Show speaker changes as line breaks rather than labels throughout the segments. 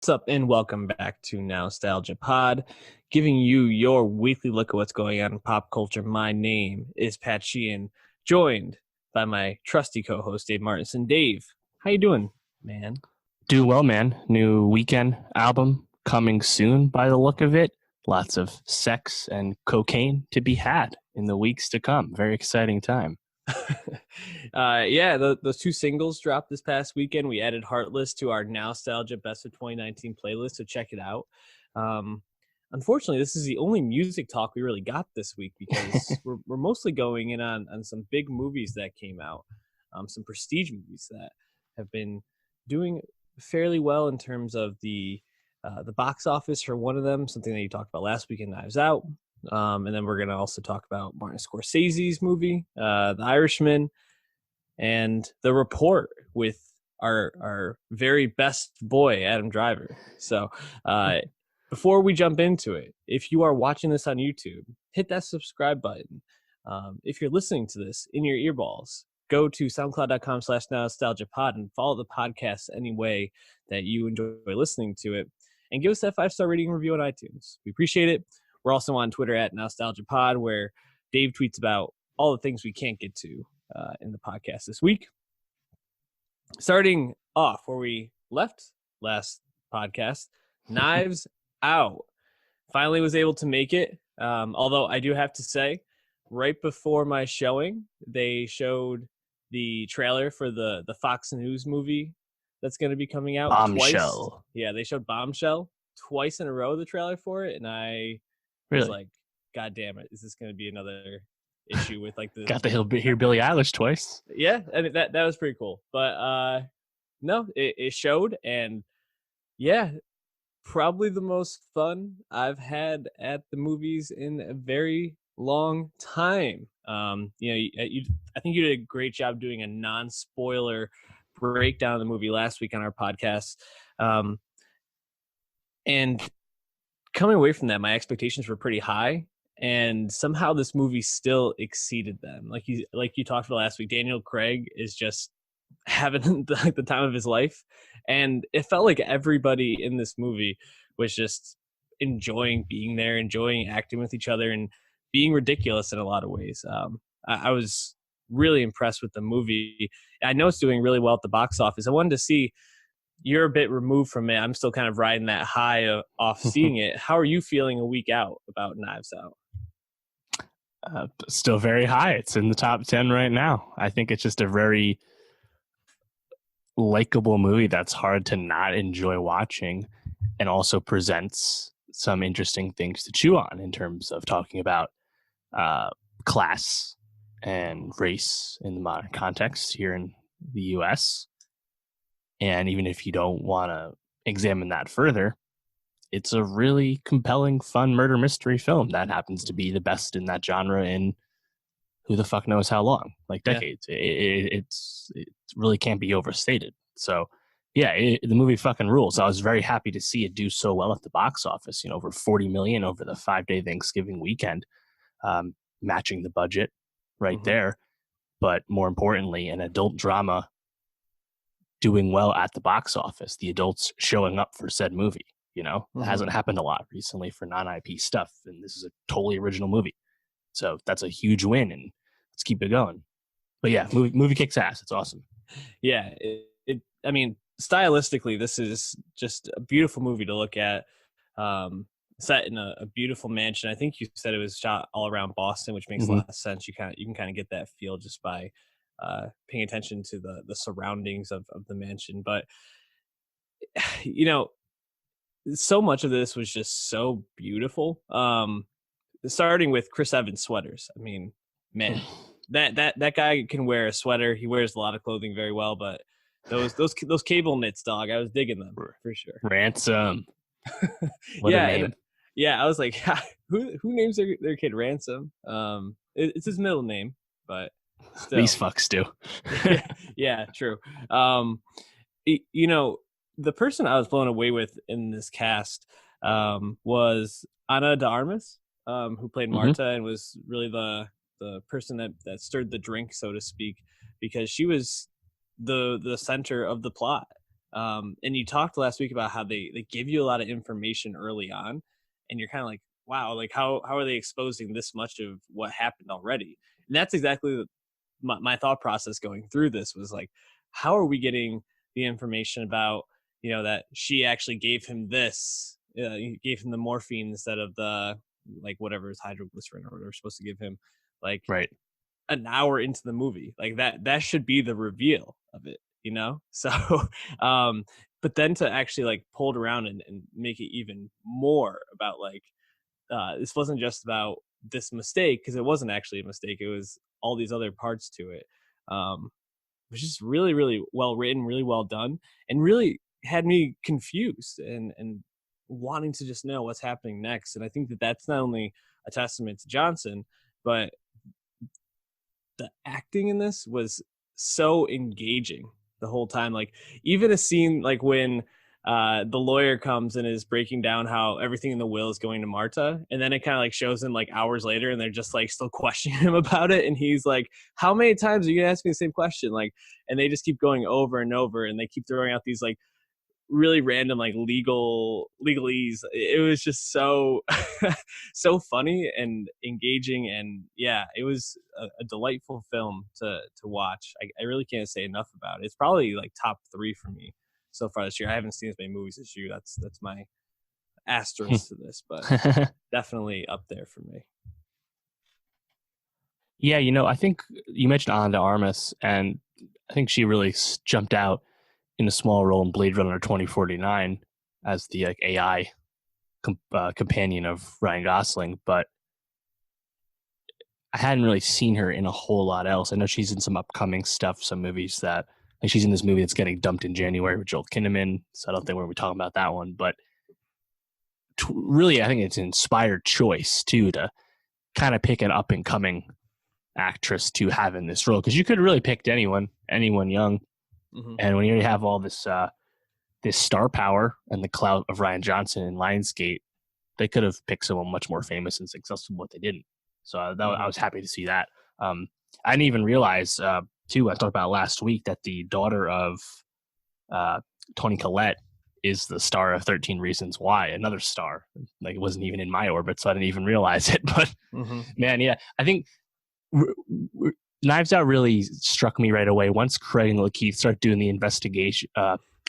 What's up, and welcome back to Nowstalgia Pod, giving you your weekly look at what's going on in pop culture. My name is Pat Sheehan, joined by my trusty co-host Dave Martinson. Dave, how you doing, man?
Do well, man. New Weekend album coming soon by the look of it. Lots of sex and cocaine to be had in the weeks to come. Very exciting time.
Those two singles dropped this past weekend. We added Heartless to our Nowstalgia Best of 2019 playlist, so check it out. Unfortunately, this is the only music talk we really got this week because we're mostly going in on some big movies that came out, some prestige movies that have been doing fairly well in terms of the box office for one of them, something that you talked about last week in Knives Out. And then we're going to also talk about Martin Scorsese's movie, The Irishman, and The Report with our very best boy, Adam Driver. So before we jump into it, if you are watching this on YouTube, hit that subscribe button. If you're listening to this in your earballs, go to soundcloud.com/nostalgiapod and follow the podcast any way that you enjoy listening to it. And give us that 5-star rating and review on iTunes. We appreciate it. We're also on Twitter at NostalgiaPod, where Dave tweets about all the things we can't get to in the podcast this week. Starting off where we left last podcast, Knives Out. Finally was able to make it. Although I do have to say, right before my showing, they showed the trailer for the Fox News movie that's going to be coming out
Bombshell.
twice. Yeah, they showed Bombshell twice in a row, the trailer for it, and I
Really?
was like, God damn it, is this going to be another issue with like the
Got to hear Billie Eilish twice.
Yeah, I mean, that was pretty cool. But no, it showed, and yeah, probably the most fun I've had at the movies in a very long time. I think you did a great job doing a non-spoiler breakdown of the movie last week on our podcast. And coming away from that, my expectations were pretty high, and somehow this movie still exceeded them. Like you talked about last week, Daniel Craig is just having the time of his life, and it felt like everybody in this movie was just enjoying being there, enjoying acting with each other, and being ridiculous in a lot of ways. I was really impressed with the movie. I know it's doing really well at the box office. I wanted to see, you're a bit removed from it. I'm still kind of riding that high off seeing it. How are you feeling a week out about Knives Out?
Still very high. It's in the top 10 right now. I think it's just a very likable movie that's hard to not enjoy watching, and also presents some interesting things to chew on in terms of talking about class and race in the modern context here in the US. And even if you don't want to examine that further, it's a really compelling, fun murder mystery film that happens to be the best in that genre in who the fuck knows how long, like decades. Yeah. It really can't be overstated. So yeah, the movie fucking rules. I was very happy to see it do so well at the box office, over 40 million over the 5-day Thanksgiving weekend, matching the budget right there. But more importantly, an adult drama doing well at the box office, the adults showing up for said movie. It hasn't happened a lot recently for non-IP stuff, and this is a totally original movie. So that's a huge win, and let's keep it going. But yeah, movie kicks ass. It's awesome.
Yeah, I mean, stylistically, this is just a beautiful movie to look at. Set in a beautiful mansion. I think you said it was shot all around Boston, which makes a lot of sense. You can kind of get that feel just by paying attention to the surroundings of the mansion. But so much of this was just so beautiful. Starting with Chris Evans sweaters. I mean, man, that guy can wear a sweater. He wears a lot of clothing very well, but those cable knits, dog, I was digging them for sure.
Ransom. What a name.
Yeah, I was like, who names their kid Ransom? It's his middle name, but still.
These fucks do.
Yeah, true. The person I was blown away with in this cast was Ana de Armas, who played Marta and was really the person that stirred the drink, so to speak, because she was the center of the plot. And you talked last week about how they give you a lot of information early on, and you're kind of like, wow, like how are they exposing this much of what happened already? And that's exactly my thought process going through this was like, how are we getting the information about, that she actually gave him this, gave him the morphine instead of the, like, whatever is hydroglycerin or whatever supposed to give him, like,
Right.
an hour into the movie. Like that should be the reveal of it. So but then to actually like pull it around and make it even more about like, this wasn't just about this mistake, because it wasn't actually a mistake, it was all these other parts to it. It was just really, really well written, really well done, and really had me confused and wanting to just know what's happening next. And I think that that's not only a testament to Johnson, but the acting in this was so engaging the whole time. Like, even a scene like when the lawyer comes and is breaking down how everything in the will is going to Marta, and then it kind of like shows him like hours later and they're just like still questioning him about it, and he's like, how many times are you gonna ask me the same question? Like, and they just keep going over and over, and they keep throwing out these like really random like legalese. It was just so so funny and engaging, and yeah, it was a delightful film to watch. I really can't say enough about it. It's probably like top 3 for me so far this year. I haven't seen as many movies as you. That's my asterisk to this, but definitely up there for me.
Yeah, I think you mentioned Ana de Armas, and I think she really jumped out in a small role in Blade Runner 2049 as the like AI companion of Ryan Gosling, but I hadn't really seen her in a whole lot else. I know she's in some upcoming stuff, some movies that, like, she's in this movie that's getting dumped in January with Joel Kinnaman, so I don't think we're going to be talking about that one, but really I think it's an inspired choice too, to kind of pick an up and coming actress to have in this role, because you could have really picked anyone young. Mm-hmm. And when you have all this this star power and the clout of Rian Johnson in Lionsgate, they could have picked someone much more famous and successful, but they didn't. So I was happy to see that. I didn't even realize, too, I talked about last week, that the daughter of Toni Collette is the star of 13 Reasons Why, another star. Like, it wasn't even in my orbit, so I didn't even realize it. But man, yeah, I think Knives Out really struck me right away once Craig and Lakeith start doing the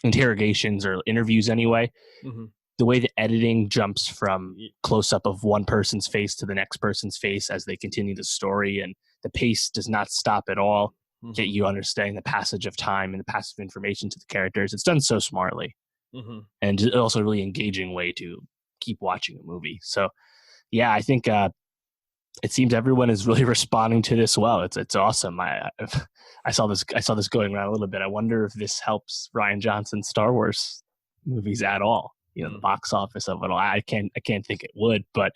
interrogations or interviews anyway. Mm-hmm. The way the editing jumps from close up of one person's face to the next person's face as they continue the story, and the pace does not stop at all. Mm-hmm. Get you understanding the passage of time and the passage of information to the characters. It's done so smartly, and also a really engaging way to keep watching a movie. So, yeah, I think it seems everyone is really responding to this well. It's awesome. I saw this going around a little bit. I wonder if this helps Rian Johnson's Star Wars movies at all. The box office of it all. I can't think it would, but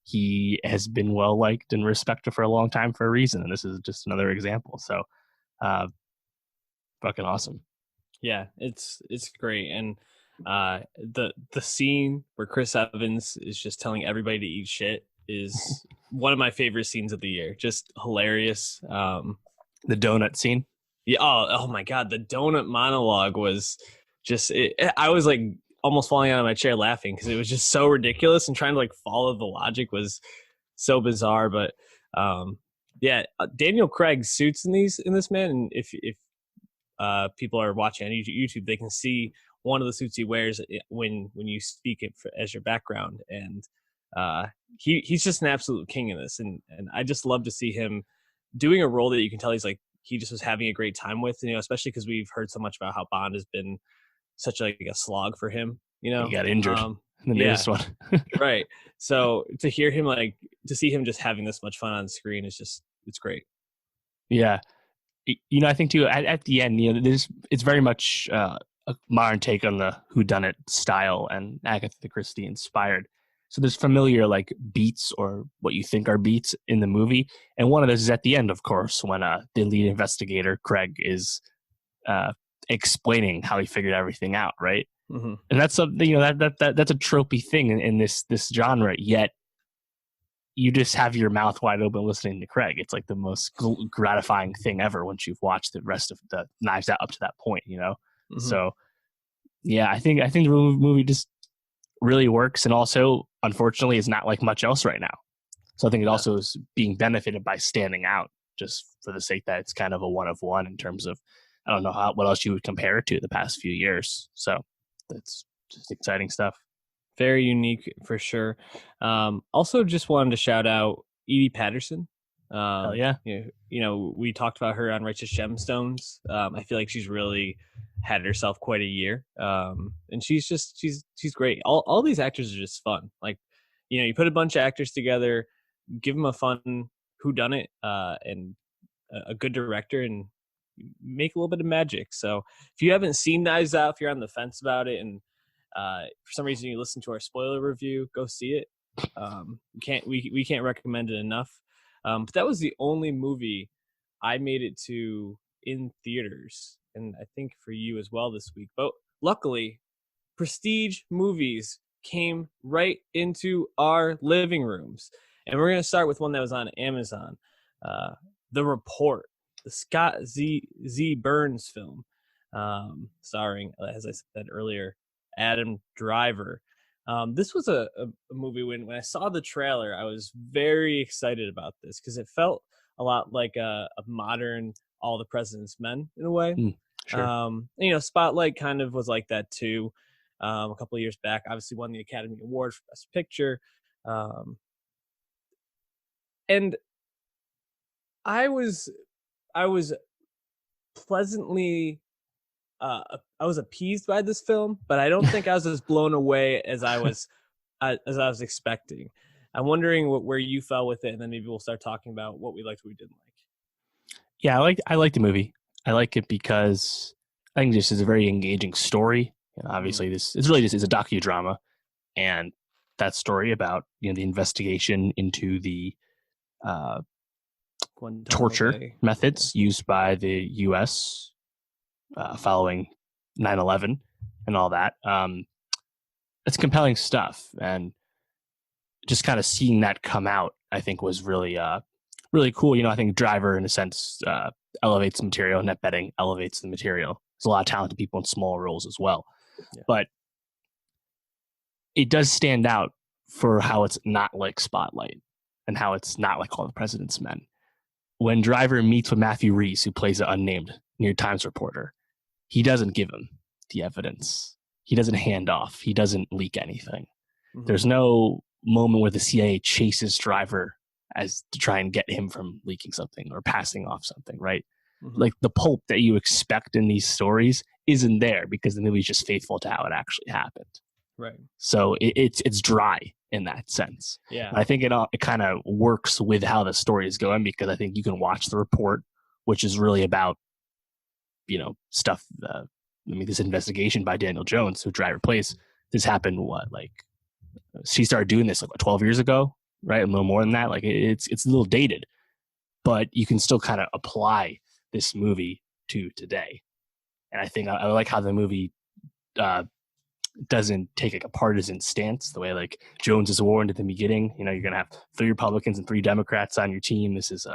he has been well liked and respected for a long time for a reason, and this is just another example. So, fucking awesome.
Yeah, it's great, and the scene where Chris Evans is just telling everybody to eat shit is one of my favorite scenes of the year. Just hilarious.
The donut scene.
Yeah. Oh my God. The donut monologue was just, I was like almost falling out of my chair laughing because it was just so ridiculous, and trying to like follow the logic was so bizarre. But yeah, Daniel Craig's suits in this, man. And if people are watching on YouTube, they can see one of the suits he wears when you speak it as your background. And he's just an absolute king in this, and I just love to see him doing a role that you can tell he just was having a great time with, especially because we've heard so much about how Bond has been such like a slog for him.
He got injured in the newest one.
Right. So to hear him to see him just having this much fun on screen is just, it's great.
Yeah. I think too at the end, it's very much a modern take on the whodunit style and Agatha Christie inspired. So there's familiar like beats or what you think are beats in the movie, and one of those is at the end, of course, when the lead investigator Craig is explaining how he figured everything out, right? Mm-hmm. And that's something that's a tropey thing in this genre. Yet you just have your mouth wide open listening to Craig. It's like the most gratifying thing ever once you've watched the rest of the Knives Out up to that point. Mm-hmm. So Yeah, I think the movie just really works, and also, unfortunately, is not like much else right now. So I think it
No.
also is being benefited by standing out, just for the sake that it's kind of a one of one in terms of, I don't know what else you would compare it to the past few years. So that's just exciting stuff.
Very unique for sure. Also, just wanted to shout out Edie Patterson.
Hell yeah.
We talked about her on Righteous Gemstones. I feel like she's really had herself quite a year, and she's great. All these actors are just fun. Like, you put a bunch of actors together, give them a fun whodunit, and a good director, and make a little bit of magic. So if you haven't seen Knives Out, if you're on the fence about it, and for some reason you listen to our spoiler review, go see it. We can't recommend it enough. But that was the only movie I made it to in theaters, and I think for you as well this week. But luckily, prestige movies came right into our living rooms, and we're gonna start with one that was on Amazon, uh, The Report, the Scott Z Burns film, starring, as I said earlier, Adam Driver. This was a movie when I saw the trailer, I was very excited about this because it felt a lot like a modern All the President's Men in a way.
Sure.
Spotlight kind of was like that too. A couple of years back, obviously won the Academy Award for Best Picture. And I was I was pleasantly I was appeased by this film, but I don't think I was as blown away as I was expecting. I'm wondering where you fell with it, and then maybe we'll start talking about what we liked, what we didn't like.
Yeah, I like the movie. I like it because I think this is a very engaging story. Obviously, this it's really just is a docudrama, and that story about the investigation into the torture
Bay.
methods used by the U.S. Following 9/11 and all that. It's compelling stuff, and just kind of seeing that come out, I think, was really cool. I think Driver, in a sense, elevates the material. Net betting elevates the material. There's a lot of talented people in small roles as well, but it does stand out for how it's not like Spotlight and how it's not like All the President's Men. When Driver meets with Matthew Reese, who plays an unnamed New York Times reporter, he doesn't give him the evidence. He doesn't hand off. He doesn't leak anything. Mm-hmm. There's no moment where the CIA chases Driver as to try and get him from leaking something or passing off something, right? Mm-hmm. Like the pulp that you expect in these stories isn't there because the movie's just faithful to how it actually happened.
Right.
So it's dry in that sense.
Yeah.
And I think it kind of works with how the story is going, because I think you can watch The Report, which is really about, stuff. This investigation by Daniel Jones, who Driver plays. This happened she started doing this 12 years ago, right? A little more than that. Like it's a little dated, but you can still kind of apply this movie to today. And I think I like how the movie doesn't take a partisan stance the way Jones is warned at the beginning. You're gonna have 3 Republicans and 3 Democrats on your team. This is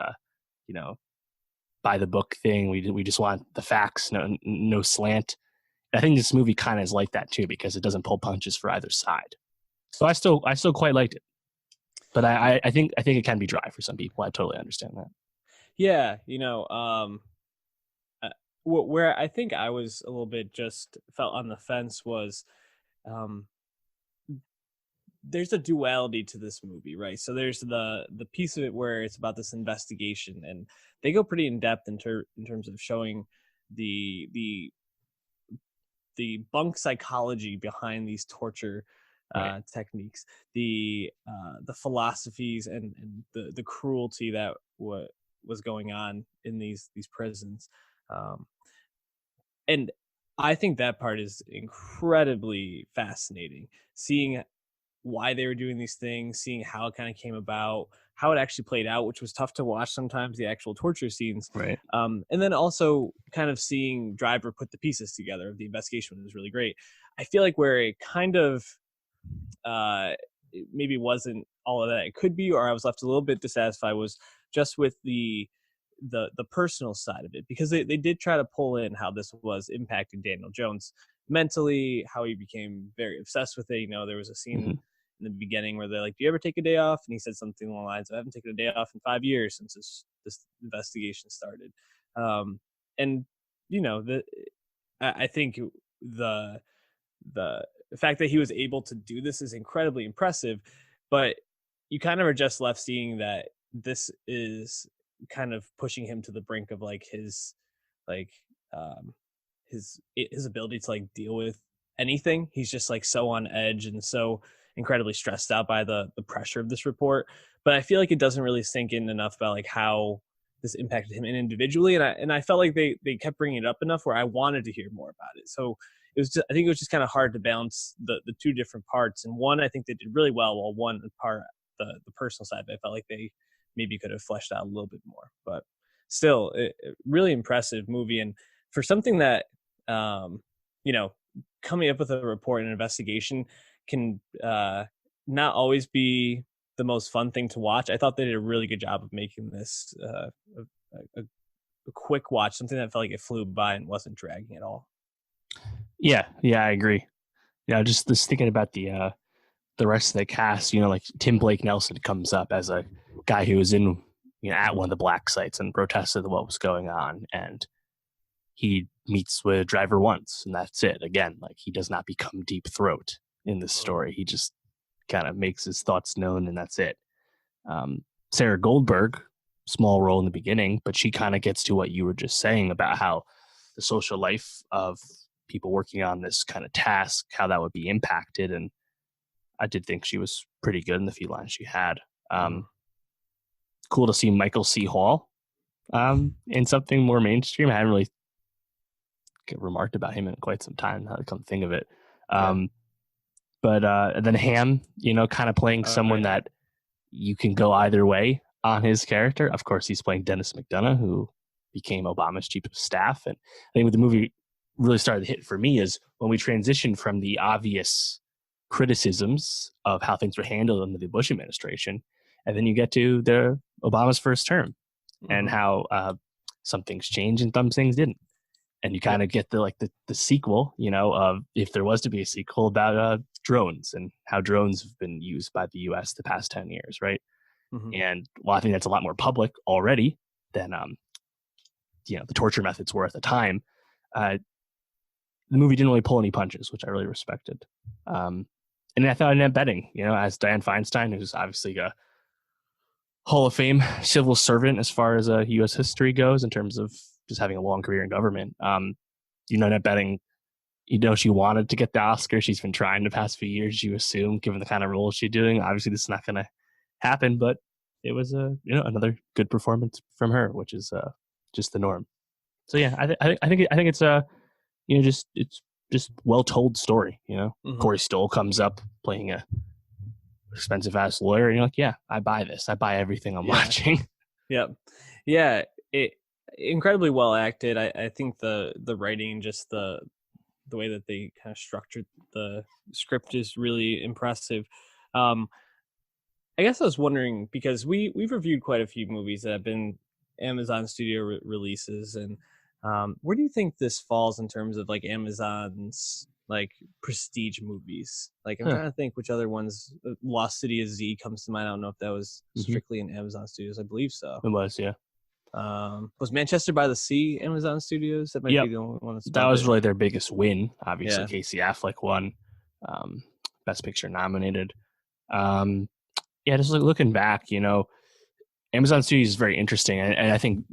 by the book thing. We just want the facts, no slant. I think this movie kind of is like that too, because it doesn't pull punches for either side. So I still quite liked it, but I think it can be dry for some people. I totally understand that.
Yeah, where I think I was a little bit just felt on the fence was, there's a duality to this movie, right? So there's the piece of it where it's about this investigation, and they go pretty in depth in terms of showing the bunk psychology behind these torture techniques, the philosophies, and the cruelty that was going on in these prisons, and I think that part is incredibly fascinating, seeing why they were doing these things, seeing how it kind of came about, how it actually played out, which was tough to watch sometimes, the actual torture scenes.
Right.
And then also kind of seeing Driver put the pieces together of the investigation was really great. I feel like where it kind of maybe wasn't all of that it could be, or I was left a little bit dissatisfied, was just with the personal side of it, because they did try to pull in how this was impacting Daniel Jones. mentally, how he became very obsessed with it. You know, there was a scene
Mhm.
in the beginning where they're like, "Do you ever take a day off?" And he said something along the lines, "I haven't taken a day off in 5 years since this investigation started." Um, and you know, I think the the fact that he was able to do this is incredibly impressive, but you kind of are just left seeing that this is kind of pushing him to the brink of like like um his ability to like deal with anything. He's just like so on edge and so incredibly stressed out by the pressure of this report. But I feel like it doesn't really sink in enough about like how this impacted him individually, and I felt like they kept bringing it up enough where I wanted to hear more about it. So it was just, I think it was just kind of hard to balance the two different parts. And one, I think they did really well, while one part, the personal side, I felt like they maybe could have fleshed out a little bit more. But still, really impressive movie. And for something that, you know, coming up with a report and an investigation can not always be the most fun thing to watch. I thought they did a really good job of making this a quick watch, something that felt like it flew by and wasn't dragging at all.
Yeah, I agree. Yeah, just this thinking about the rest of the cast, like Tim Blake Nelson comes up as a guy who was in at one of the black sites and protested what was going on, and he meets with driver once, and that's it. Again, like he does not become deep throat in this story. He just kind of makes his thoughts known, and that's it. Sarah Goldberg, small role in the beginning, but she kind of gets to what you were just saying about how the social life of people working on this kind of task, how that would be impacted. And I did think she was pretty good in the few lines she had. Cool to see Michael C. Hall in something more mainstream. I haven't really remarked about him in quite some time, now that I come to think of it. But then Ham, kind of playing someone that you can go either way on his character. Of course, he's playing Dennis McDonough, who became Obama's chief of staff. And I think what the movie really started to hit for me is when we transitioned from the obvious criticisms of how things were handled under the Bush administration, and then you get to the Obama's first term and how some things changed and some things didn't. And you kind of get the sequel, of if there was to be a sequel about drones and how drones have been used by the U.S. the past 10 years, right? And I think that's a lot more public already than the torture methods were at the time. The movie didn't really pull any punches, which I really respected. And I thought Annette Bening, as Dianne Feinstein, who's obviously a Hall of Fame civil servant as far as U.S. history goes in terms of just having a long career in government. Annette Bening, she wanted to get the Oscar. She's been trying the past few years, you assume, given the kind of role she's doing. Obviously, this is not going to happen, but it was another good performance from her, which is just the norm. So yeah, I think it's it's just well told story. Corey Stoll comes up playing a expensive ass lawyer, and you're like, yeah, I buy this. I buy everything I'm watching.
Yep. Yeah. It incredibly well acted. I think the writing, just the way that they kind of structured the script is really impressive. I guess I was wondering, because we've reviewed quite a few movies that have been Amazon Studio releases, and where do you think this falls in terms of like Amazon's like prestige movies? Like I'm trying to think which other ones. Lost City of Z comes to mind. I don't know if that was strictly in Amazon Studios. I believe so.
It was, yeah.
Was Manchester by the Sea Amazon Studios? That might be the only one.
That was really their biggest win. Obviously, Casey Affleck won Best Picture nominated. Just looking back, Amazon Studios is very interesting, and I think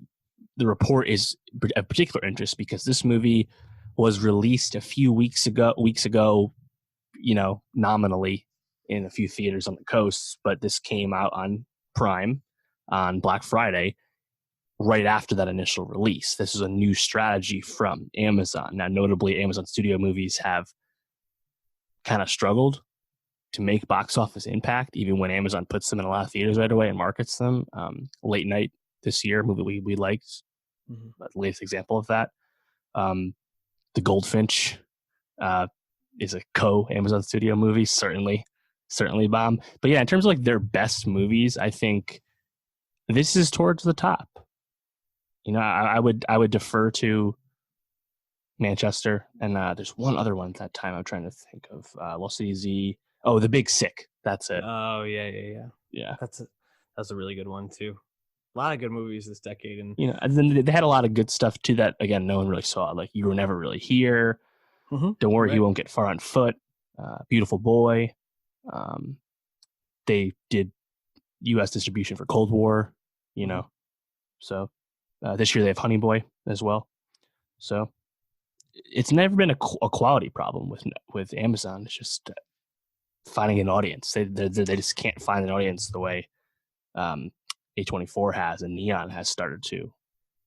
the report is of particular interest because this movie was released a few weeks ago, nominally in a few theaters on the coast, but this came out on Prime on Black Friday right after that initial release. This is a new strategy from Amazon. Now, notably, Amazon Studio movies have kind of struggled to make box office impact, even when Amazon puts them in a lot of theaters right away and markets them. Late Night this year, a movie we liked, the latest example of that. The Goldfinch is a Amazon Studio movie, certainly bomb. But yeah, in terms of like their best movies, I think this is towards the top. I would defer to Manchester, and there's one other one at that time I'm trying to think of. Lost City Z. Oh, The Big Sick. That's it.
Oh yeah.
Yeah.
That's a really good one too. A lot of good movies this decade, and
And then they had a lot of good stuff too that again no one really saw. Like You Were Never Really Here. Don't Worry, He Won't Get Far on Foot. Beautiful Boy. They did U.S. distribution for Cold War. So this year they have Honey Boy as well. So it's never been a quality problem with Amazon. It's just finding an audience. They just can't find an audience the way A24 has and Neon has started to.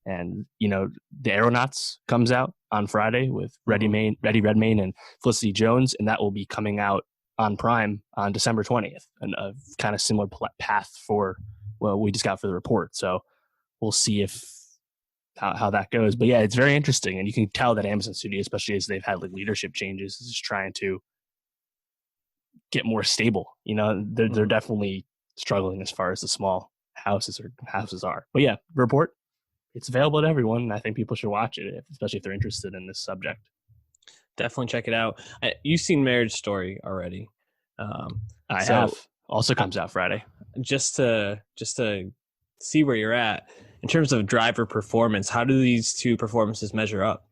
And The Aeronauts comes out on Friday with Eddie Redmayne and Felicity Jones, and that will be coming out on Prime on December 20th, and a kind of similar path for we just got for The Report. So we'll see how that goes. But yeah, it's very interesting, and you can tell that Amazon Studio, especially as they've had like leadership changes, is just trying to get more stable. They're definitely struggling as far as the small houses are. But yeah, Report, it's available to everyone, and I think people should watch it, especially if they're interested in this subject.
Definitely check it out. You've seen Marriage Story already.
I have. Also comes out Friday. Just
to see where you're at in terms of driver performance, how do these two performances measure up?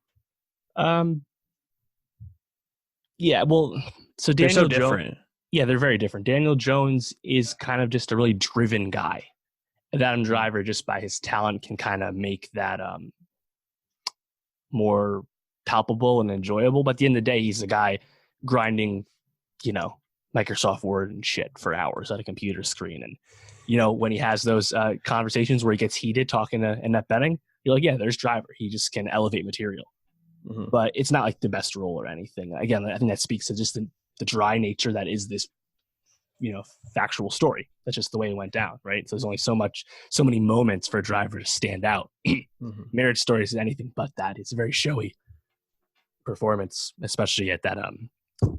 Yeah, well, so
Daniel They're so different.
Yeah, they're very different. Daniel Jones is kind of just a really driven guy. And Adam Driver, just by his talent, can kind of make that more palpable and enjoyable. But at the end of the day, he's a guy grinding, Microsoft Word and shit for hours at a computer screen. And, when he has those conversations where he gets heated talking to Annette Bening, you're like, yeah, there's Driver. He just can elevate material. Mm-hmm. But it's not like the best role or anything. Again, I think that speaks to just the dry nature that is this, factual story. That's just the way it went down, right? So there's only so many moments for a Driver to stand out. Mm-hmm. Marriage Story is anything but that. It's a very showy performance, especially at that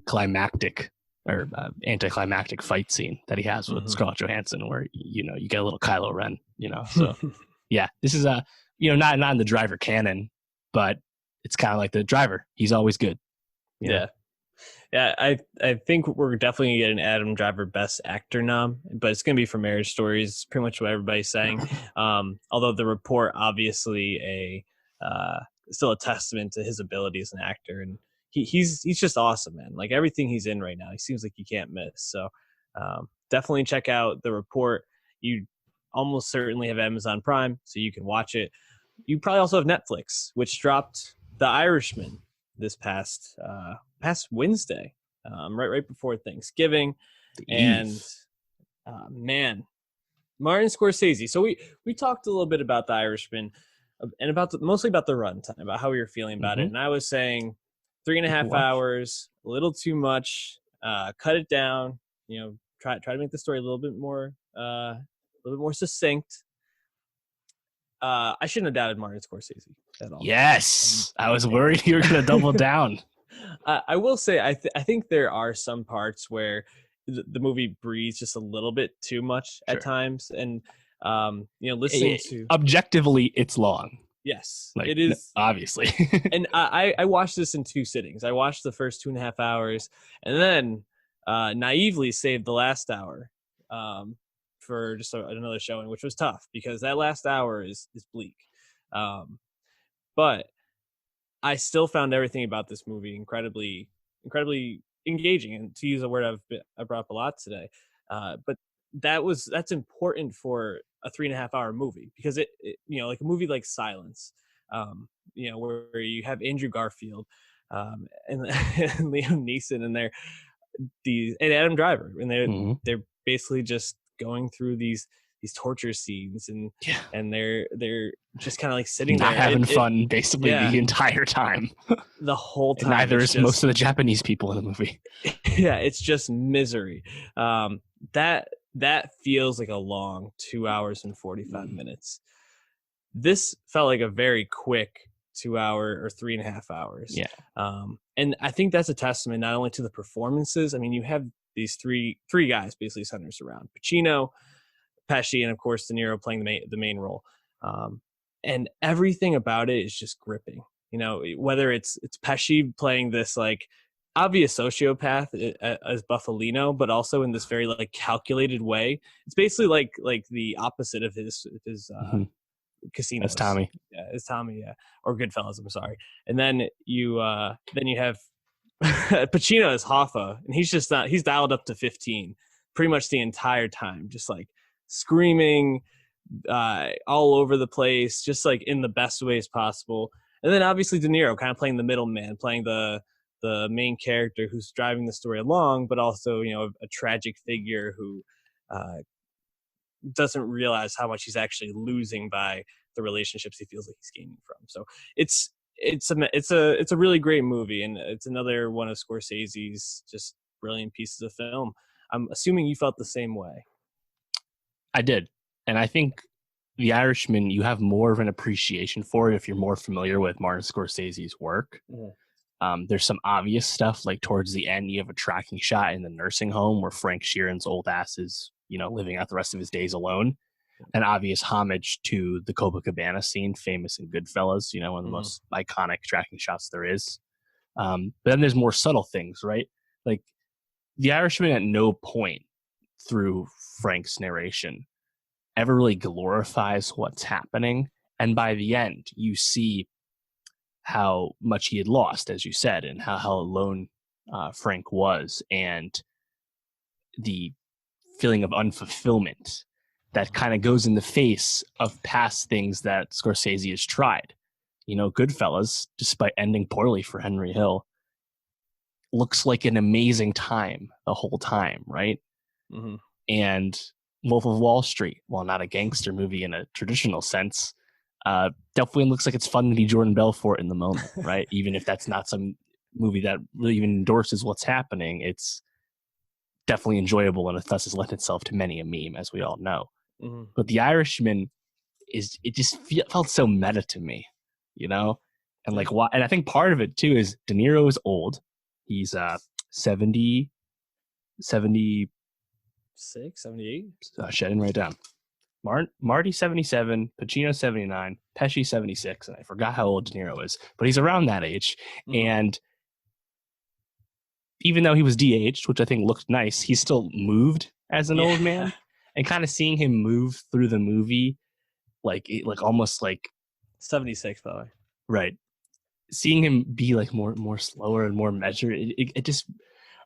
climactic or anticlimactic fight scene that he has with Scarlett Johansson, where you get a little Kylo Ren. So yeah, this is not in the Driver canon, but it's kind of like the Driver. He's always good.
Yeah. I think we're definitely going to get an Adam Driver Best Actor nom, but it's going to be for Marriage Stories, pretty much what everybody's saying. Although The Report, obviously still a testament to his ability as an actor, and he's just awesome, man. Like everything he's in right now, he seems like you can't miss. So definitely check out The Report. You almost certainly have Amazon Prime, so you can watch it. You probably also have Netflix, which dropped The Irishman this past Wednesday, right before Thanksgiving. And man, Martin Scorsese. So we talked a little bit about The Irishman and mostly about the runtime, about how we were feeling about it. And I was saying 3.5 hours, a little too much. Cut it down. Try to make the story a little bit more succinct. I shouldn't have doubted Martin Scorsese at all.
Yes, I was worried you were going to double down.
I will say I think there are some parts where the movie breathes just a little bit too much at times, and listening to
objectively, it's long.
Yes, it is,
obviously.
And I watched this in 2 sittings. I watched the first 2.5 hours, and then naively saved the last hour for just another showing, which was tough because that last hour is bleak. But I still found everything about this movie incredibly engaging, and to use a word I brought up a lot today. But that's important for a 3.5 hour movie, because it like a movie like Silence, where you have Andrew Garfield and Liam Neeson and Adam Driver, and they're basically just going through these torture scenes, and they're just kind of like sitting
not
there
having fun basically the entire time.
The whole time.
Neither is most of the Japanese people in the movie.
Yeah, it's just misery. That feels like a long 2 hours and 45 minutes. This felt like a very quick 2 hour or 3.5 hours.
Yeah.
And I think that's a testament not only to the performances. I mean, you have these three guys basically centers around Pacino, Pesci, and of course De Niro playing the main role. And everything about it is just gripping. whether it's Pesci playing this like obvious sociopath as Buffalino, but also in this very like calculated way. It's basically like the opposite of his
Mhm. That's
Casinos.
Tommy.
Yeah, it's Tommy. Yeah, or Goodfellas. I'm sorry. And then you have Pacino as Hoffa, and he's dialed up to 15 pretty much the entire time, just like screaming all over the place, just like in the best ways possible. And then obviously De Niro kind of playing the middleman, playing the main character who's driving the story along, but also a tragic figure who uh, doesn't realize how much he's actually losing by the relationships he feels like he's gaining from. So it's a really great movie, and it's another one of Scorsese's just brilliant pieces of film. I'm assuming you felt the same way.
I did. And I think The Irishman, you have more of an appreciation for it if you're more familiar with Martin Scorsese's work.
Mm-hmm.
There's some obvious stuff, like towards the end, you have a tracking shot in the nursing home where Frank Sheeran's old ass is, living out the rest of his days alone. An obvious homage to the Copacabana scene, famous in Goodfellas, one of the most iconic tracking shots there is. But then there's more subtle things, right? Like The Irishman at no point through Frank's narration ever really glorifies what's happening. And by the end, you see how much he had lost, as you said, and how alone Frank was, and the feeling of unfulfillment that kind of goes in the face of past things that Scorsese has tried. Goodfellas, despite ending poorly for Henry Hill, looks like an amazing time the whole time, right?
Mm-hmm.
And Wolf of Wall Street, while not a gangster movie in a traditional sense, definitely looks like it's fun to be Jordan Belfort in the moment, right? Even if that's not some movie that really even endorses what's happening, it's definitely enjoyable, and thus has lent itself to many a meme, as we all know.
Mm-hmm.
But The Irishman felt so meta to me, and like why? And I think part of it too is De Niro is old. He's 70,
76, 78.
Shedding right down. Marty 77, Pacino 79, Pesci 76, and I forgot how old De Niro is, but he's around that age.
Mm-hmm.
And even though he was de-aged, which I think looked nice, he's still moved as an old man. And kind of seeing him move through the movie, like almost like
76, by the way.
Right. Seeing him be like more slower and more measured, it just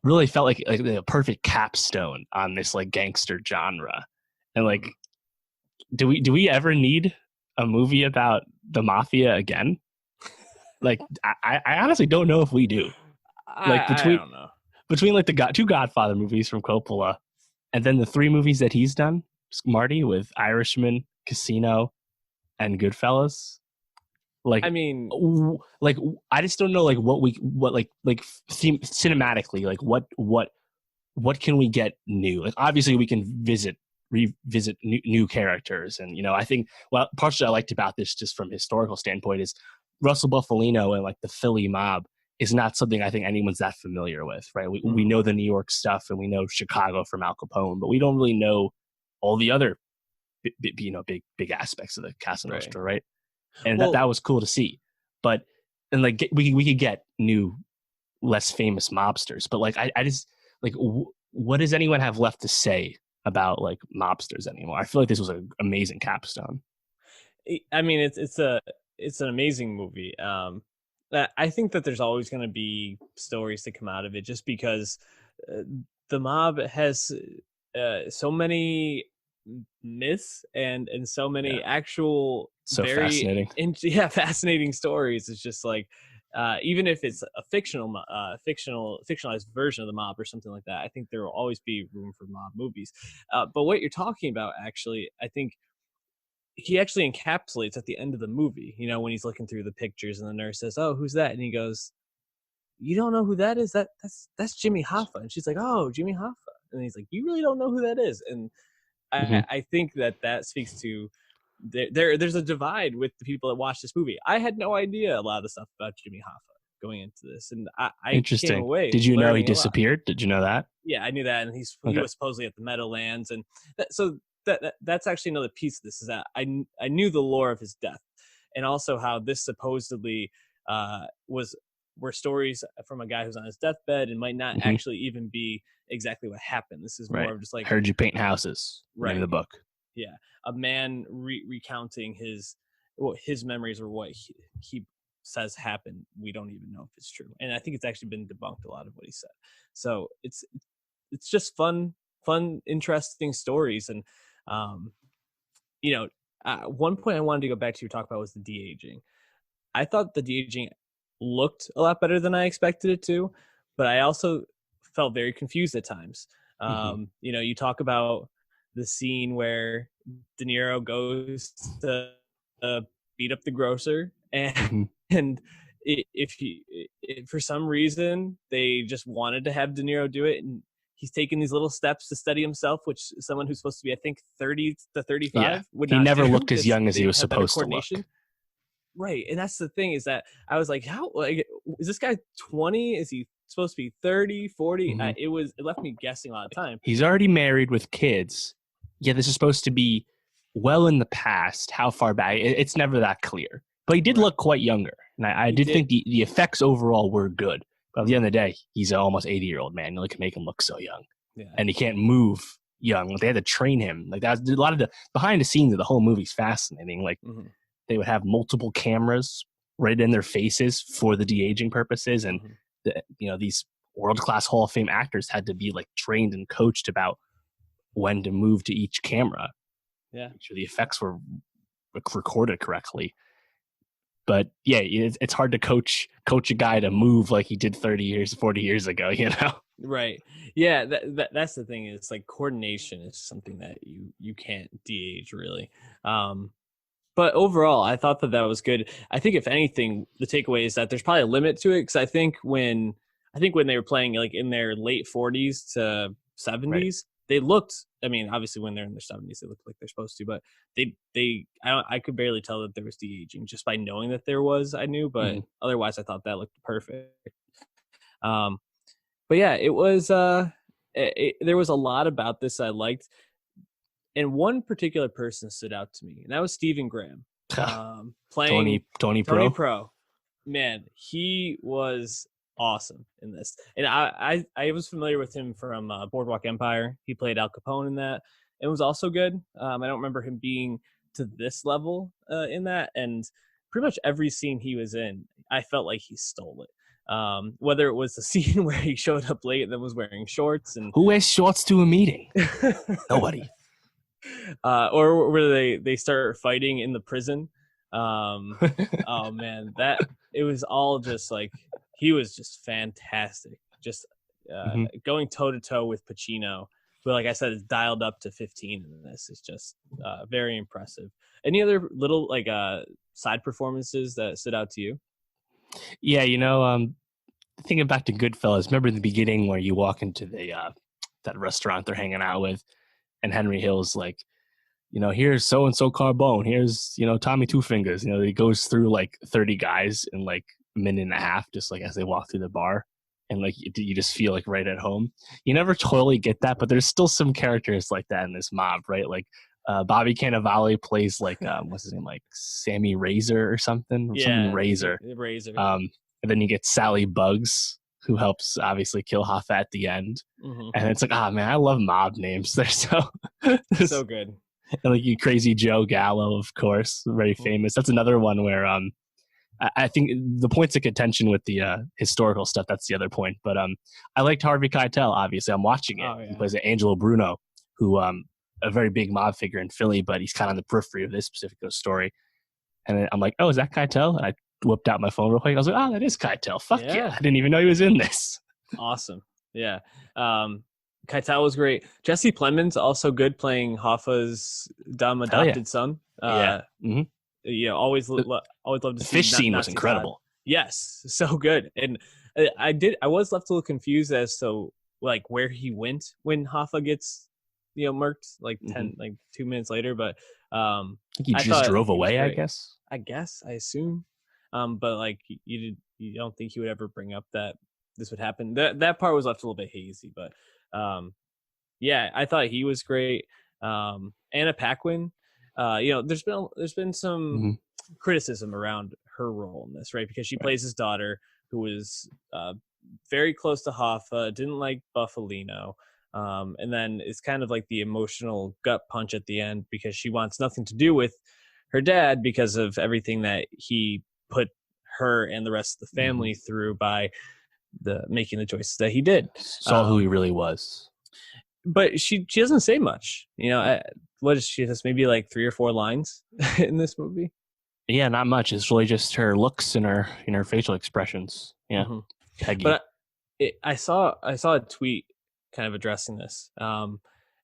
really felt like a perfect capstone on this like gangster genre. And like, do we ever need a movie about the mafia again? Like, I honestly don't know if we do. Like
I don't know.
Between like the two Godfather movies from Coppola, and then the 3 movies that he's done, Marty, with Irishman, Casino, and Goodfellas. Like, I mean, like I just don't know, like cinematically, like what can we get new? Like, obviously we can revisit new characters, and I think partially I liked about this just from a historical standpoint is Russell Buffalino and like the Philly mob is not something I think anyone's that familiar with, right? We know the New York stuff and we know Chicago from Al Capone, but we don't really know all the other big aspects of the Casa Nostra, right? And that was cool to see. But and like we could get new, less famous mobsters, but like I just like what does anyone have left to say about like mobsters anymore? I feel like this was an amazing capstone.
I mean, it's an amazing movie. I think that there's always going to be stories to come out of it, just because the mob has so many myths and so many actual
fascinating
fascinating stories. It's just like even if it's a fictionalized version of the mob or something like that, I think there will always be room for mob movies. But what you're talking about, actually, I think he actually encapsulates at the end of the movie, when he's looking through the pictures and the nurse says, "Oh, who's that?" And he goes, "You don't know who that is? That's Jimmy Hoffa." And she's like, "Oh, Jimmy Hoffa." And he's like, "You really don't know who that is?" And I think that speaks to there's a divide with the people that watch this movie. I had no idea a lot of the stuff about Jimmy Hoffa going into this, and I came away.
Did you know he disappeared? Did you know that?
Yeah, I knew that, and he was supposedly at the Meadowlands, and that's actually another piece of this, is that I knew the lore of his death, and also how this supposedly were stories from a guy who's on his deathbed and might not
Mm-hmm.
actually even be exactly what happened. This is
Right.
more of just like
Heard You Paint Houses.
Right.
Name of the book.
Yeah, a man recounting his memories or what he says happened. We don't even know if it's true, and I think it's actually been debunked, a lot of what he said. So it's just fun, interesting stories. And one point I wanted to go back to you talk about was the de-aging. I thought the de-aging looked a lot better than I expected it to, but I also felt very confused at times. You talk about the scene where De Niro goes to beat up the grocer, and if for some reason they just wanted to have De Niro do it, and he's taking these little steps to steady himself, which someone who's supposed to be, I think, 30 to 35 would not.
He never
do,
looked as young as he was supposed to look.
Right, and that's the thing, is that I was like, how, like, is this guy 20? Is he supposed to be 30, 40? It left me guessing a lot of time.
He's already married with kids. Yeah, this is supposed to be well in the past. How far back? It's never that clear. But he did look quite younger. And I did think the effects overall were good. But at the end of the day, he's an almost 80-year-old man. You only can make him look so young. Yeah. And he can't move young. Like, they had to train him. Like, that was a lot of the behind the scenes of the whole movie's fascinating. Like, they would have multiple cameras right in their faces for the de-aging purposes. And, these world-class Hall of Fame actors had to be, like, trained and coached about when to move to each camera.
Yeah.
Make sure the effects were recorded correctly. But yeah, it's hard to coach a guy to move like he did 40 years ago,
Right. Yeah, that's the thing. It's like coordination is something that you can't de-age, really. But overall, I thought that was good. I think, if anything, the takeaway is that there's probably a limit to it, because I think when they were playing, like, in their late 40s to 70s, they looked, I mean, obviously when they're in their 70s, they look like they're supposed to, but I could barely tell that there was de-aging just by knowing that there was. I knew, but otherwise I thought that looked perfect. But yeah, it was there was a lot about this I liked, and one particular person stood out to me, and that was Stephen Graham, playing
Tony
Pro. Man, he was awesome in this. And I was familiar with him from Boardwalk Empire. He played Al Capone in that. It was also good. I don't remember him being to this level in that. And pretty much every scene he was in, I felt like he stole it. Whether it was the scene where he showed up late and then was wearing shorts, and
who wears shorts to a meeting? Nobody.
Or where they start fighting in the prison. Oh man, that it was all just like, he was just fantastic. Just going toe to toe with Pacino, who, like I said, is dialed up to 15 in this. Is just very impressive. Any other little, like, side performances that stood out to you?
Yeah, thinking back to Goodfellas, remember the beginning where you walk into the that restaurant they're hanging out with, and Henry Hill's like, here's so and so Carbone, here's Tommy Two Fingers. He goes through like 30 guys in like a minute and a half, just like as they walk through the bar, and like you just feel like right at home. You never totally get that, but there's still some characters like that in this mob, right? Like Bobby Cannavale plays like what's his name, like Sammy Razor or something.
Yeah,
Razor. And then you get Sally Bugs, who helps obviously kill Hoffa at the end. And it's like, man, I love mob names. They're so
good.
And like you Crazy Joe Gallo, of course, very famous. That's another one where I think the points of contention with the historical stuff, that's the other point. But I liked Harvey Keitel, obviously. I'm watching it. Oh, yeah. He plays Angelo Bruno, who a very big mob figure in Philly, but he's kind of on the periphery of this specific story. And I'm like, oh, is that Keitel? And I whipped out my phone real quick. I was like, oh, that is Keitel. Fuck yeah. I didn't even know he was in this.
Awesome. Yeah. Keitel was great. Jesse Plemons, also good, playing Hoffa's dumb adopted son. Always love to see.
The fish scene was incredible.
God. Yes, so good. And I was left a little confused as to like where he went when Hoffa gets murked, like 2 minutes later. But
I think he just drove away.
I assume. But like you don't think he would ever bring up that this would happen. That part was left a little bit hazy, but I thought he was great. Anna Paquin, there's been some criticism around her role in this, right? Because she plays his daughter, who was very close to Hoffa, didn't like Buffalino, and then it's kind of like the emotional gut punch at the end because she wants nothing to do with her dad because of everything that he put her and the rest of the family through by making the choices that he did.
Saw who he really was.
But she doesn't say much. What is she? Just maybe like 3 or 4 lines in this movie.
Yeah, not much. It's really just her looks and her facial expressions. Yeah, Peggy.
But I saw a tweet kind of addressing this,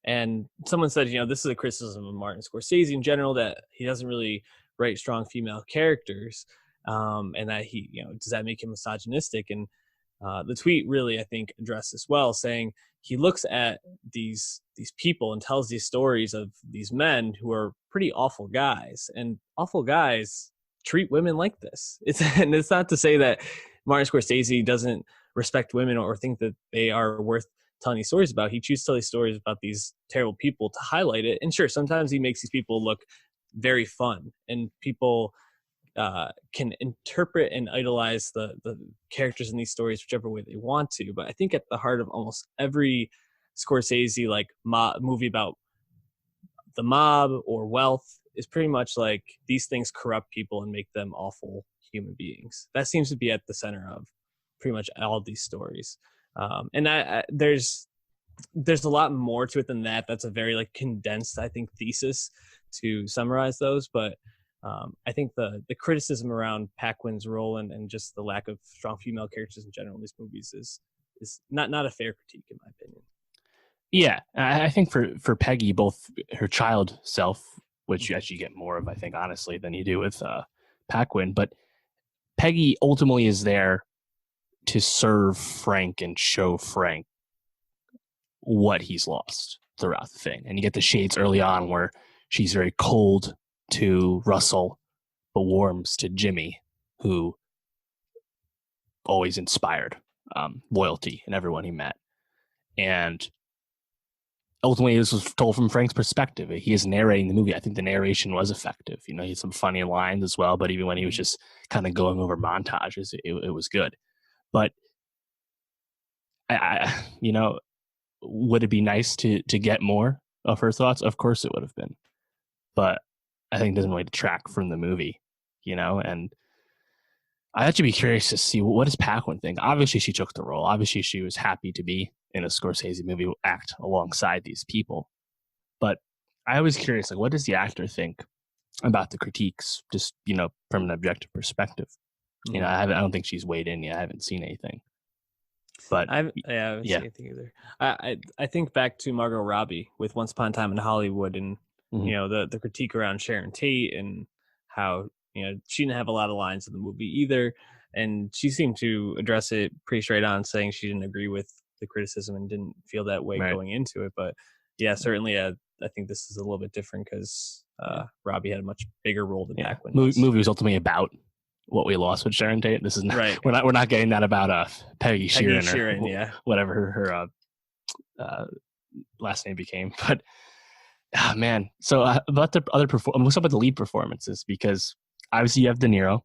and someone said, this is a criticism of Martin Scorsese in general, that he doesn't really write strong female characters, and that he, does that make him misogynistic? And the tweet really, I think, addressed this well, saying he looks at these people and tells these stories of these men who are pretty awful guys, and awful guys treat women like this. It's not to say that Martin Scorsese doesn't respect women or think that they are worth telling these stories about. He chooses to tell these stories about these terrible people to highlight it. And sure, sometimes he makes these people look very fun, and people can interpret and idolize the characters in these stories whichever way they want to. But I think at the heart of almost every Scorsese like movie about the mob or wealth is pretty much like these things corrupt people and make them awful human beings. That seems to be at the center of pretty much all of these stories. And there's a lot more to it than that. That's a very like condensed, I think, thesis to summarize those. But I think the criticism around Paquin's role and just the lack of strong female characters in general in these movies is not a fair critique, in my opinion.
Yeah, I think for Peggy, both her child self, which you actually get more of, I think, honestly, than you do with Paquin, but Peggy ultimately is there to serve Frank and show Frank what he's lost throughout the thing. And you get the shades early on where she's very cold to Russell, but warms to Jimmy, who always inspired loyalty in everyone he met. And ultimately, this was told from Frank's perspective. He is narrating the movie. I think the narration was effective. He had some funny lines as well, but even when he was just kind of going over montages, it was good. But I would it be nice to get more of her thoughts? Of course it would have been. But I think it doesn't really detract from the movie, and I'd actually be curious to see what does Paquin think. Obviously, she took the role. Obviously, she was happy to be in a Scorsese movie, act alongside these people. But I was curious, like, what does the actor think about the critiques, just, from an objective perspective? Mm-hmm. I don't think she's weighed in yet. I haven't seen anything. But
I haven't seen anything either. I think back to Margot Robbie with Once Upon a Time in Hollywood, and the critique around Sharon Tate and how she didn't have a lot of lines in the movie either, and she seemed to address it pretty straight on, saying she didn't agree with the criticism and didn't feel that way going into it. But yeah, certainly I think this is a little bit different because Robbie had a much bigger role than Paquin.
Movie was ultimately about what we lost with Sharon Tate. This is not, right. We're not getting that about Peggy Sheeran or whatever her last name became. But man, so about the other what's up with the lead performances? Because obviously you have De Niro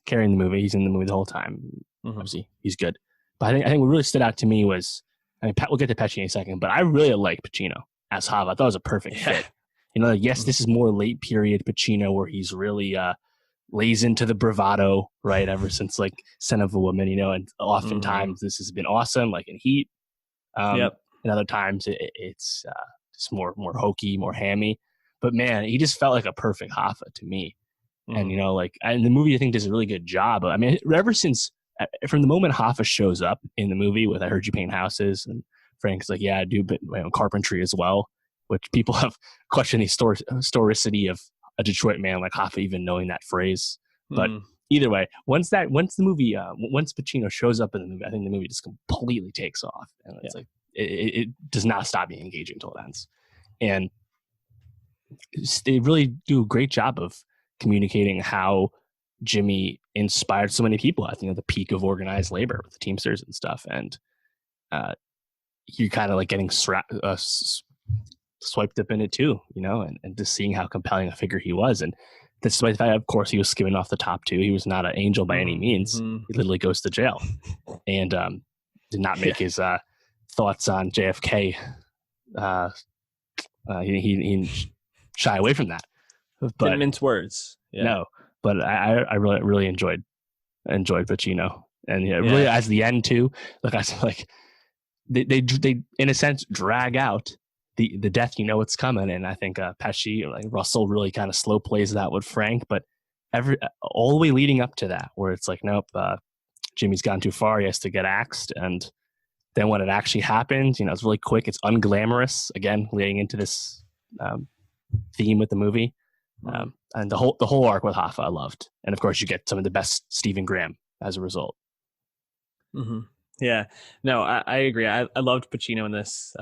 carrying the movie. He's in the movie the whole time. Mm-hmm. Obviously he's good. But I think what really stood out to me was, we'll get to Pesci in a second, but I really like Pacino as Hava. I thought it was a perfect fit. Yes, this is more late period Pacino where he's really lays into the bravado, right? Ever since like Son of a Woman, and oftentimes this has been awesome, like in Heat. And other times it's just more hokey, more hammy. But man, he just felt like a perfect Hoffa to me. And and the movie I think does a really good job. I mean, ever since from the moment Hoffa shows up in the movie with "I heard you paint houses," and Frank's like, "Yeah, I do, but carpentry as well," which people have questioned the historicity of a Detroit man like Hoffa even knowing that phrase. But either way, once Pacino shows up in the movie, I think the movie just completely takes off, and it's like it does not stop being engaging until it ends. And they really do a great job of communicating how Jimmy inspired so many people. I think at the peak of organized labor with the Teamsters and stuff, and you're kind of like getting swiped up in it too, and just seeing how compelling a figure he was. And despite the fact, of course, he was skimming off the top two. He was not an angel by any means.
Mhm.
He literally goes to jail and did not make his thoughts on JFK. He shy away from that.
Didn't
But
mince words. Yeah.
no, but I really enjoyed Pacino, and yeah,
Yeah.
really as the end too. Like I said, like they in a sense drag out the death. You know it's coming, and I think Pesci, like Russell, really kind of slow plays that with Frank, but all the way leading up to that, where it's like, nope, Jimmy's gone too far. He has to get axed, and then when it actually happens, you know, it's really quick. It's unglamorous. Again, leading into this theme with the movie, and the whole arc with Hoffa I loved, and of course you get some of the best Stephen Graham as a result.
Mm-hmm. Yeah, no, I agree. I loved Pacino in this.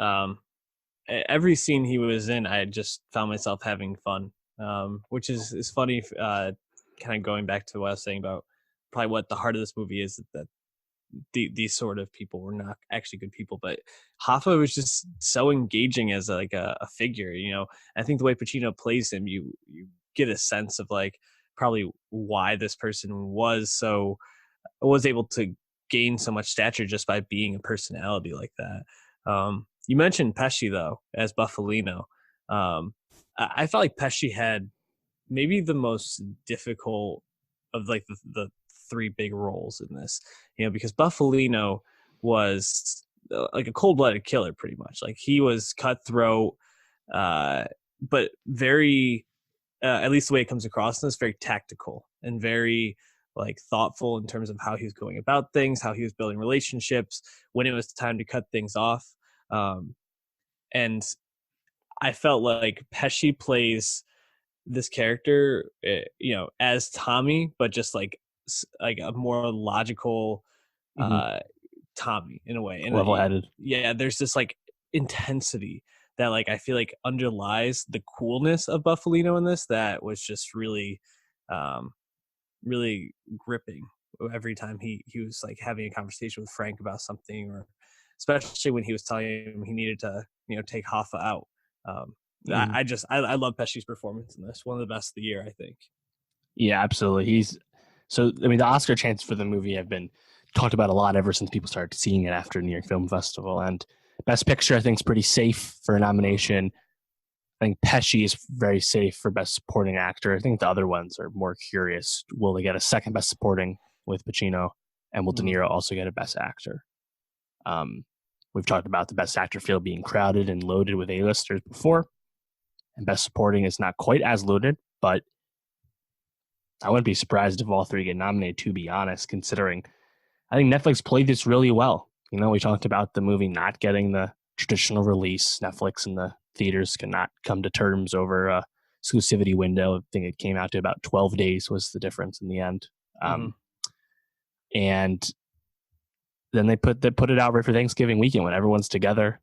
Every scene he was in, I just found myself having fun, which is funny. Kind of going back to what I was saying about probably what the heart of this movie is, that these sort of people were not actually good people, but Hoffa was just so engaging as like a figure. You know, I think the way Pacino plays him, you get a sense of like probably why this person was able to gain so much stature just by being a personality like that. You mentioned Pesci though as Buffalino. I felt like Pesci had maybe the most difficult of like the three big roles in this, you know, because Buffalino was like a cold-blooded killer pretty much. Like he was cutthroat, but very, at least the way it comes across in this, very tactical and very like thoughtful in terms of how he was going about things, how he was building relationships, when it was time to cut things off. And I felt like Pesci plays this character, you know, as Tommy, but just like a more logical Tommy in a way, and
Level-headed.
yeah, there's this like intensity that like I feel like underlies the coolness of Buffalino in this, that was just really, really gripping every time he was like having a conversation with Frank about something, or especially when he was telling him he needed to, you know, take Hoffa out. I love Pesci's performance in this. One of the best of the year, I think.
Yeah, absolutely. I mean, the Oscar chances for the movie have been talked about a lot ever since people started seeing it after New York Film Festival. And Best Picture, I think, is pretty safe for a nomination. I think Pesci is very safe for Best Supporting Actor. I think the other ones are more curious. Will they get a second Best Supporting with Pacino? And will De Niro also get a Best Actor? We've talked about the Best Actor field being crowded and loaded with A-listers before. And Best Supporting is not quite as loaded, but I wouldn't be surprised if all three get nominated, to be honest, considering I think Netflix played this really well. You know, we talked about the movie not getting the traditional release. Netflix and the theaters cannot come to terms over a exclusivity window. I think it came out to about 12 days was the difference in the end. And then they put it out right for Thanksgiving weekend when everyone's together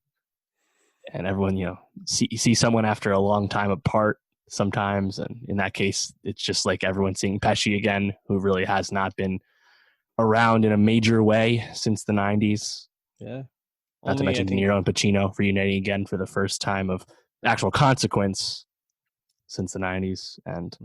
and everyone, you know, see someone after a long time apart sometimes. And in that case, it's just like everyone seeing Pesci again, who really has not been around in a major way since the 90s.
Yeah.
Not to mention De Niro and Pacino reuniting again for the first time of actual consequence since the 90s. And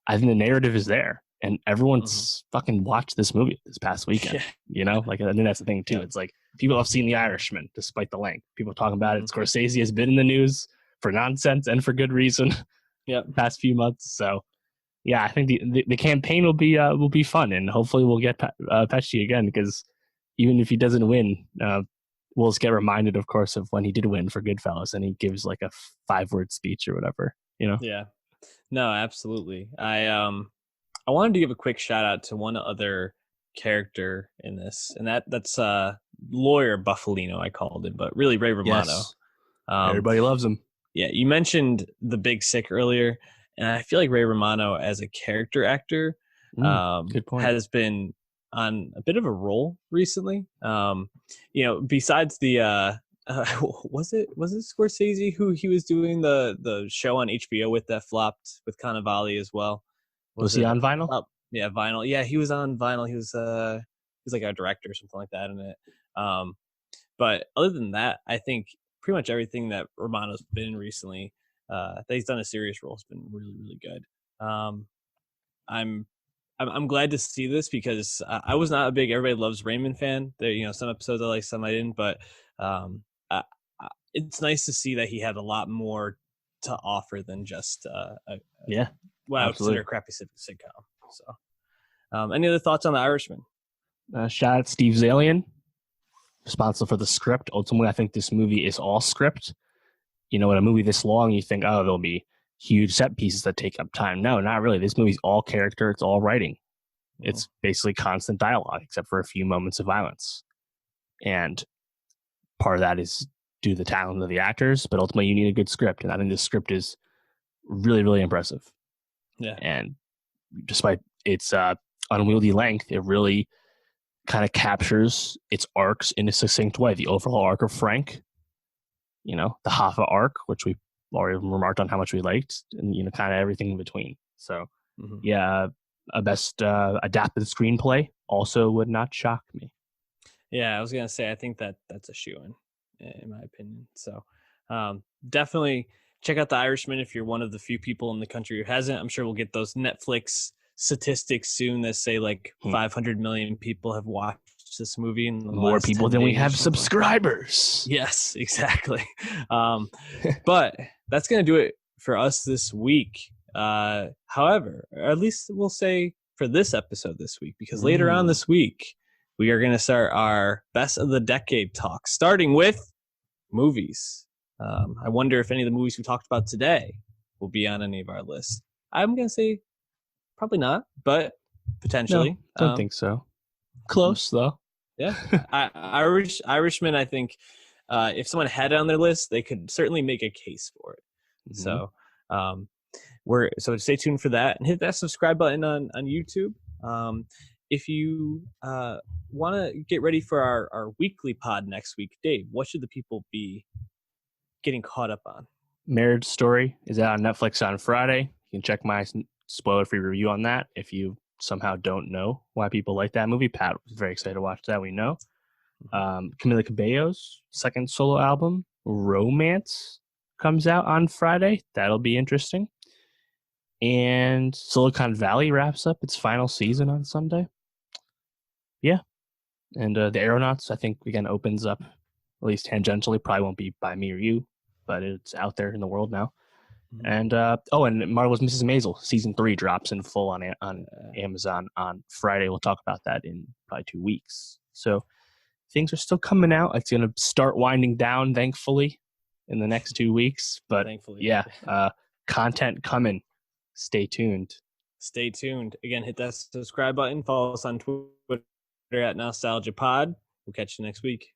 I think the narrative is there. And everyone's fucking watched this movie this past weekend.
Yeah.
You know, like I think that's the thing too. It's like people have seen The Irishman despite the length. People talking about it. Scorsese has been in the news for nonsense and for good reason.
Yeah,
past few months. So yeah, I think the campaign will be fun, and hopefully we'll get Pesci again, because even if he doesn't win, we'll just get reminded, of course, of when he did win for Goodfellas, and he gives like a 5-word speech or whatever. You know?
Yeah. No, absolutely. I wanted to give a quick shout out to one other character in this, and that's lawyer Buffalino, I called him, but really Ray Romano.
Yes. Everybody loves him.
Yeah, you mentioned The Big Sick earlier, and I feel like Ray Romano as a character actor
good point.
has been on a bit of a roll recently. You know, besides the was it Scorsese who he was doing the show on HBO with that flopped with Cannavale as well?
Was he on Vinyl?
Oh, yeah, Vinyl. Yeah, he was on Vinyl. He was like a director or something like that in it. But other than that, I think pretty much everything that Romano's been in recently, that he's done a serious role, has been really, really good. Um, I'm I'm glad to see this because I was not a big Everybody Loves Raymond fan. There, some episodes I like, some I didn't, but I, it's nice to see that he had a lot more to offer than just
Yeah,
what I would consider
absolutely.
a crappy sitcom. So, any other thoughts on the Irishman?
Shout out Steve Zalian, responsible for the script. Ultimately, I think this movie is all script. In a movie this long, you think, oh, there'll be huge set pieces that take up time. No, not really. This movie's all character. It's all writing. It's basically constant dialogue, except for a few moments of violence. And part of that is due to the talent of the actors, but ultimately you need a good script. And I think this script is really, really impressive.
Yeah.
And despite its unwieldy length, it really kind of captures its arcs in a succinct way. The overall arc of Frank, the Hoffa arc, which we already remarked on how much we liked, and kind of everything in between. So, yeah, a best adapted screenplay also would not shock me.
Yeah, I was gonna say I think that's a shoo-in, in my opinion. So, definitely check out The Irishman if you're one of the few people in the country who hasn't. I'm sure we'll get those Netflix statistics soon that say like 500 million people have watched this movie in the
more
last
people
10
than we
days
have
or something.
subscribers.
Yes, exactly. But that's gonna do it for us this week. However, or at least we'll say for this episode this week, because later on this week we are going to start our best of the decade talk, starting with movies. I wonder if any of the movies we talked about today will be on any of our lists. I'm going to say probably not, but potentially.
No, don't think so. Close though.
Yeah, Irishman. I think if someone had it on their list, they could certainly make a case for it. So so stay tuned for that and hit that subscribe button on YouTube. If you want to get ready for our weekly pod next week, Dave, what should the people be getting caught up on?
Marriage Story is out on Netflix on Friday. You can check my spoiler-free review on that. If you somehow don't know why people like that movie, Pat was very excited to watch that. We know. Camila Cabello's second solo album, Romance, comes out on Friday. That'll be interesting. And Silicon Valley wraps up its final season on Sunday. Yeah. And The Aeronauts, I think, again, opens up, at least tangentially. Probably won't be by me or you, but it's out there in the world now. And and Marvelous Mrs. Maisel season 3 drops in full on Amazon on Friday. We'll talk about that in probably 2 weeks. So things are still coming out. It's going to start winding down, thankfully, in the next 2 weeks. But thankfully, yeah, content coming. Stay tuned.
Stay tuned. Again, hit that subscribe button. Follow us on Twitter at Nowstalgia Pod. We'll catch you next week.